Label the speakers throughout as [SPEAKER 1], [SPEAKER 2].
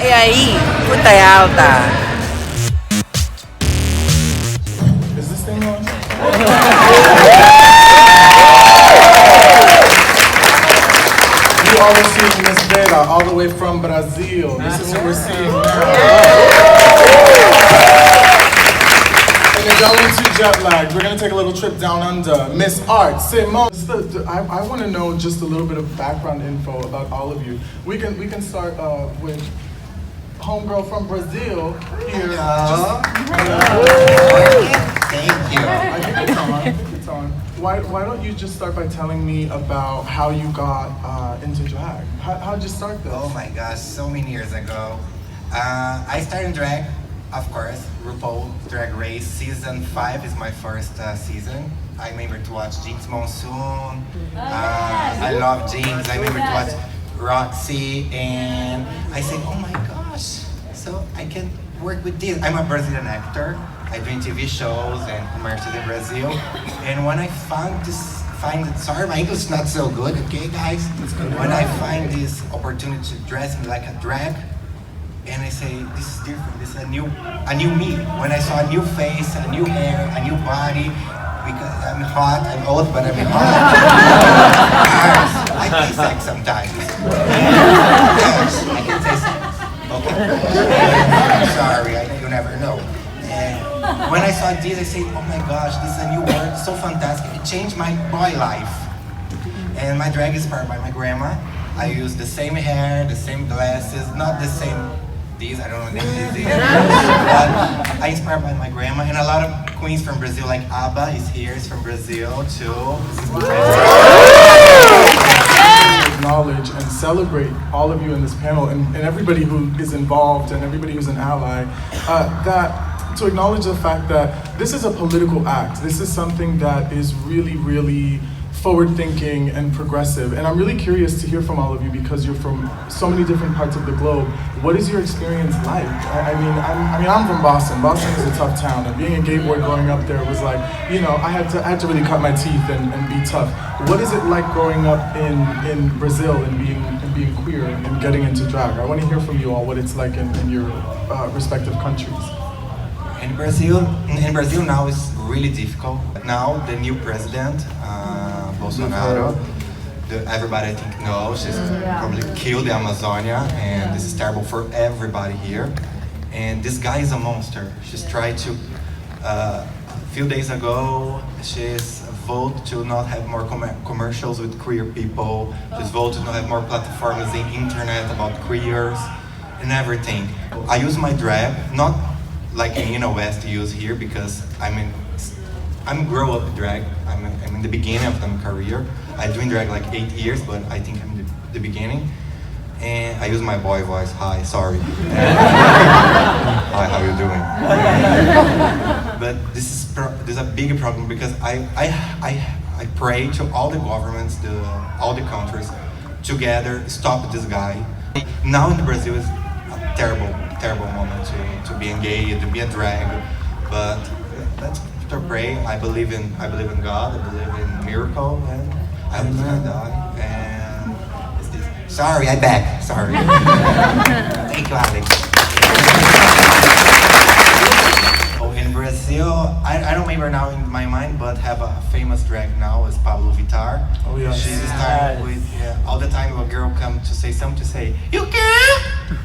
[SPEAKER 1] E aí, puta é alta.
[SPEAKER 2] Is this thing on? You all are seeing Miss Vera all the way from Brazil. This is what we're seeing now. And if y'all ain't too jet lagged, we're gonna take a little trip down under. Miss Art, Simone. I want to know just a little bit of background info about all of you. We can start with homegirl from Brazil here.
[SPEAKER 3] Thank you.
[SPEAKER 2] I think it's on. Why don't you just start by telling me about how you got into drag? How'd you start this?
[SPEAKER 3] Oh my gosh, so many years ago. I started drag, of course, RuPaul Drag Race. Season 5 is my first season. I remember to watch Jinx Monsoon. I love Jinx. I remember to watch Roxy. And I said, oh my gosh, so I can work with this. I'm a Brazilian actor. I do TV shows and commercials in Brazil. And when I sorry, my English is not so good, okay guys? When I find this opportunity to dress me like a drag, and I say, this is different, this is a new me. When I saw a new face, a new hair, a new body, because I'm hot, I'm old, but I'm hot. I play sex sometimes. Yes, I can say sex. Okay. I'm sorry, you never know. And when I saw this, I said, oh my gosh, this is a new word, so fantastic. It changed my boy life. And my drag is inspired by my grandma. I use the same hair, the same glasses, not the same these, I don't know what these are. But I inspired by my grandma, and a lot of queens from Brazil, like Abba is here, is from Brazil too.
[SPEAKER 2] Acknowledge and celebrate all of you in this panel and everybody who is involved and everybody who's an ally, to acknowledge the fact that this is a political act. This is something that is really, really forward-thinking and progressive. And I'm really curious to hear from all of you because you're from so many different parts of the globe. What is your experience like? I'm from Boston. Boston is a tough town, and being a gay boy growing up there was like, you know, I had to really cut my teeth and be tough. What is it like growing up in Brazil and being queer and getting into drag? I want to hear from you all what it's like in your respective countries.
[SPEAKER 3] In Brazil now it's really difficult. Now the new president, Bolsonaro, everybody I think knows, she's probably killed the Amazonia, and this is terrible for everybody here. And this guy is a monster. She's tried to, a few days ago, she's voted to not have more commercials with queer people. She's voted to not have more platforms in internet about queers and everything. I use my drag, not like Nina West use here, because I'm grow up drag. I'm in the beginning of my career. I'm doing drag like 8 years, but I think I'm in the beginning. And I use my boy voice. Hi, sorry. Hi, how you doing? But this is a big problem because I pray to all the governments, all the countries, together stop this guy. Now in Brazil is a terrible moment to be engaged, to be a drag, but let's pray. I believe in God. I believe in miracle, and I was gonna die. And it's this. Sorry, I back. Sorry. Thank you, Alex. Oh, in Brazil, I don't remember now in my mind, but have a famous drag now is Pablo Vittar.
[SPEAKER 2] Oh yeah.
[SPEAKER 3] She's starting with all the time a girl come to say something to say, you can.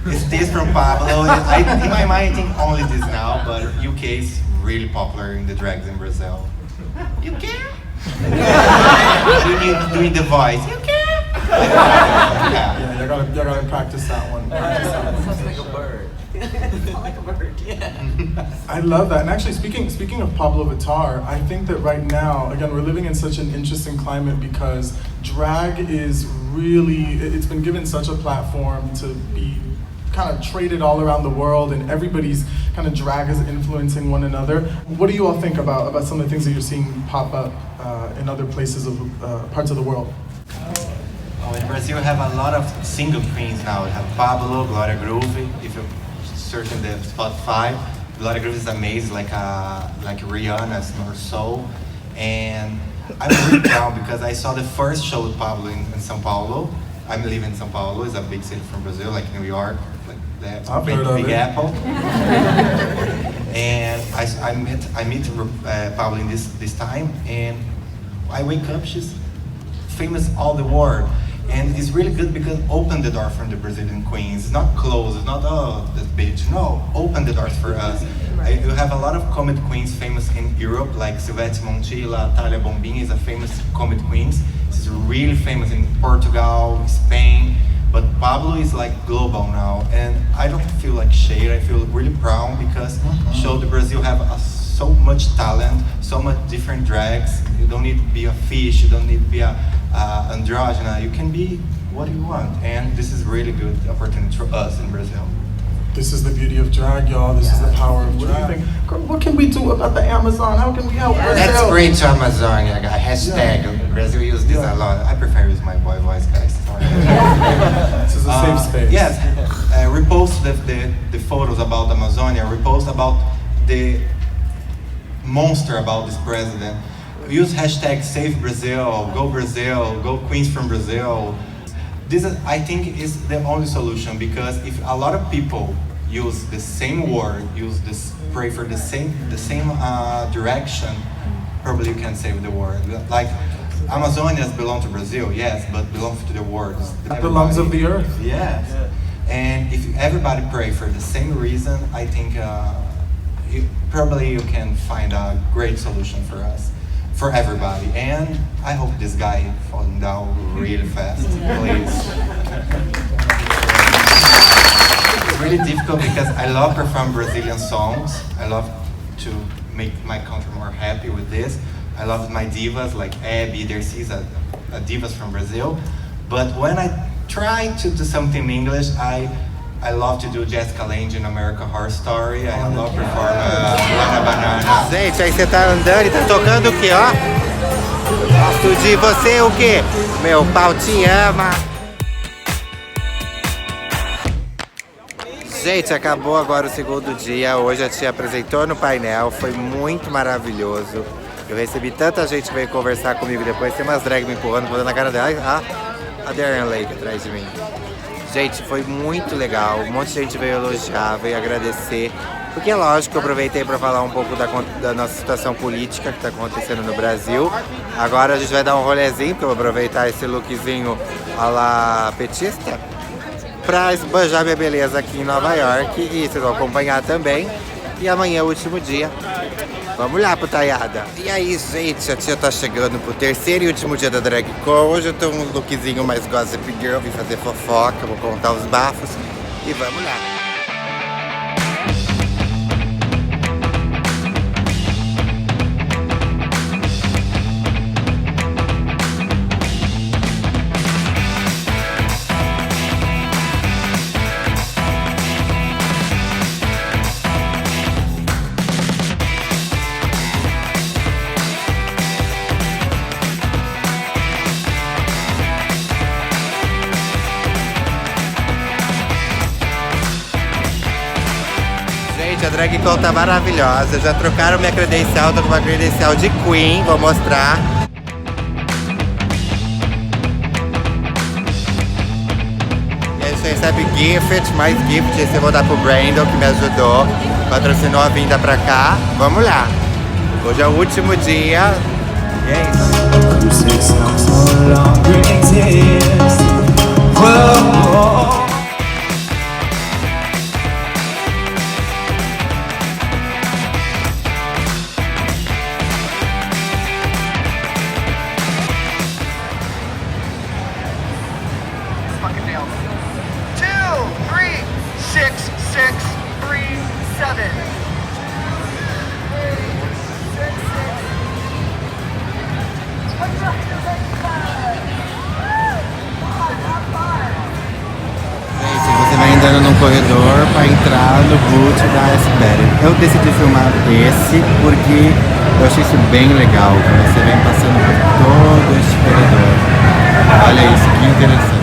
[SPEAKER 3] It's this from Pablo. In my mind, I think only this now, but UK is really popular in the drags in Brazil. You can? doing the voice. You can?
[SPEAKER 2] Yeah, you gotta practice that one.
[SPEAKER 1] Sounds like a bird. Like a bird, yeah.
[SPEAKER 2] I love that. And actually, speaking of Pablo Vittar, I think that right now, again, we're living in such an interesting climate because drag is really, it's been given such a platform to be kind of traded all around the world, and everybody's kind of drag is influencing one another. What do you all think about some of the things that you're seeing pop up in other places of parts of the world?
[SPEAKER 3] Oh, in Brazil, we have a lot of single queens now. We have Pablo, Gloria Groove. If you search in the Spotify, Gloria Groove is amazing, like Rihanna's or soul. And I'm really proud because I saw the first show with Pablo in São Paulo. I'm living in São Paulo. It's a big city from Brazil, like New York, like the
[SPEAKER 2] I've heard of
[SPEAKER 3] Big
[SPEAKER 2] it.
[SPEAKER 3] Apple. And I meet Pablo in this time, and I wake up, she's famous all the world. And it's really good because open the door from the Brazilian queens. It's not closed, it's not, oh, that bitch. No, open the doors for us. You have a lot of comet queens famous in Europe, like Silvete Montilla, Talia Bombini is a famous comet queens. She's really famous in Portugal, Spain. But Pablo is like global now. And I don't feel like shade, I feel really proud because show the Brazil have so much talent, so much different drags. You don't need to be a fish, you don't need to be a androgynous, you can be what you want, and this is really good opportunity for us in Brazil.
[SPEAKER 2] This is the beauty of drag, y'all. This is the power of drag. Girl, what can we do about the Amazon? How can we help Brazil?
[SPEAKER 3] Let's bring to Amazonia, hashtag. Brazil use this a lot. I prefer use my boy voice, guys.
[SPEAKER 2] This is a safe space.
[SPEAKER 3] Yes, repost the photos about Amazonia, repost about the monster about this president. Use hashtag Save Brazil, Go Queens from Brazil. This is, I think, is the only solution, because if a lot of people use the same word, pray for the same direction, probably you can save the world. Like Amazonians belong to Brazil, yes, but belong to the world.
[SPEAKER 2] It belongs of the earth.
[SPEAKER 3] Yes, and if everybody pray for the same reason, I think probably you can find a great solution for us. For everybody, and I hope this guy falling down really fast, please. It's really difficult because I love perform Brazilian songs. I love to make my country more happy with this. I love my divas like Abby, desse, a divas from Brazil. But when I try to do something in English, I love to do Jessica Lange in American Horror Story. I love performing Banana Banana.
[SPEAKER 4] Gente, aí você tá andando e tá tocando o quê, ó? Gosto de você o quê? Meu pau te ama. Gente, acabou agora o segundo dia. Hoje a tia apresentou no painel, foi muito maravilhoso. Eu recebi tanta gente que veio conversar comigo depois. Tem umas drag me empurrando, fazendo na cara dela. Ah, a Darren Lake atrás de mim. Gente, foi muito legal, um monte de gente veio elogiar, veio agradecer. Porque é lógico, eu aproveitei para falar um pouco da nossa situação política que está acontecendo no Brasil. Agora a gente vai dar um rolezinho, porque eu vou aproveitar esse lookzinho à la petista para esbanjar minha beleza aqui em Nova York. E vocês vão acompanhar também. E amanhã é o último dia. Vamos lá, putaiada. E aí, gente, a tia tá chegando pro terceiro e último dia da DragCon. Hoje eu tô um lookzinho mais gossip girl, vim fazer fofoca, vou contar os bafos e vamos lá. A DragCon tá maravilhosa, já trocaram minha credencial, tô com uma credencial de Queen, vou mostrar. E aí você recebe gift, mais gift, esse eu vou dar pro Brandon, que me ajudou, patrocinou a vinda pra cá. Vamos lá, hoje é o último dia, e é isso. Você vai andando num corredor para entrar no boot da SBR. Eu decidi filmar esse porque eu achei isso bem legal. Você vem passando por todo este corredor. Olha isso, que interessante.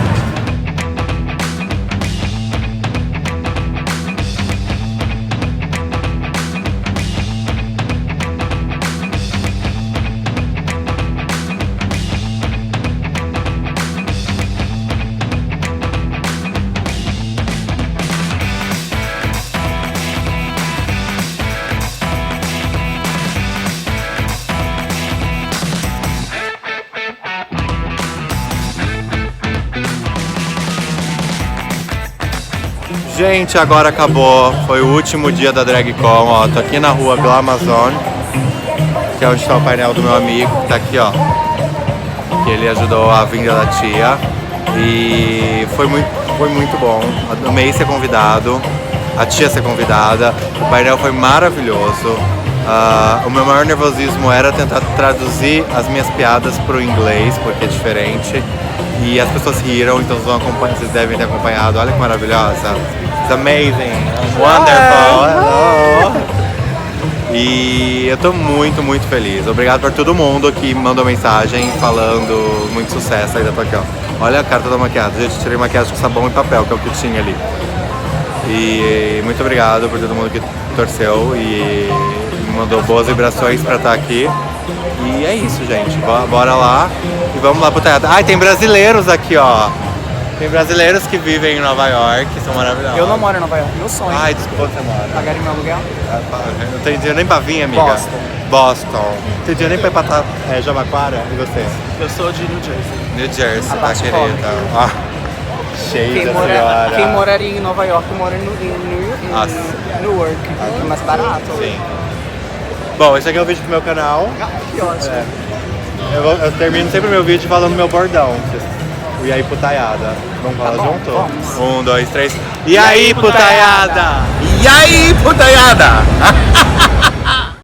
[SPEAKER 4] Gente, agora acabou. Foi o último dia da DragCon, ó. Tô aqui na rua Glamazon, que é onde está o painel do meu amigo, que tá aqui, ó. Que ele ajudou a vinda da tia. E foi muito bom. Amei ser convidado, a tia ser convidada. O painel foi maravilhoso. O meu maior nervosismo era tentar traduzir as minhas piadas pro inglês, porque é diferente. E as pessoas riram, então vocês devem ter acompanhado. Olha que maravilhosa. It's amazing. Wonderful. Hello. E eu tô muito feliz. Obrigado por todo mundo que mandou mensagem falando muito sucesso. Ainda tô aqui, ó. Olha a cara toda maquiada. Gente, tirei maquiagem com sabão e papel, que é o que tinha ali. E muito obrigado por todo mundo que torceu e me mandou boas vibrações pra estar aqui. E é isso, gente. Bora lá e vamos lá pro teatro. Ai, tem brasileiros aqui, ó. Tem brasileiros que vivem em Nova York, que são maravilhosos.
[SPEAKER 1] Eu não moro em Nova York, meu sonho.
[SPEAKER 4] Ai, desculpa, onde você mora?
[SPEAKER 1] Pagarem meu aluguel?
[SPEAKER 4] Não tem dinheiro nem pra vir, amiga. Boston. Não tem dinheiro nem pra ir pra Jabaquara? E você?
[SPEAKER 1] Eu sou de New Jersey.
[SPEAKER 4] New Jersey, tá,
[SPEAKER 1] parte
[SPEAKER 4] querida?
[SPEAKER 1] pobre.
[SPEAKER 4] Cheia da senhora.
[SPEAKER 1] Quem moraria em Nova York mora em Newark, que é mais barato.
[SPEAKER 4] Sim. Bom, esse aqui é o vídeo do meu canal.
[SPEAKER 1] Que ótimo.
[SPEAKER 4] Eu termino sempre meu vídeo falando meu bordão. E aí, putaiada. Vamos falar junto?
[SPEAKER 1] Vamos.
[SPEAKER 4] 1, 2, 3. E aí, putaiada!
[SPEAKER 1] E aí, putaiada!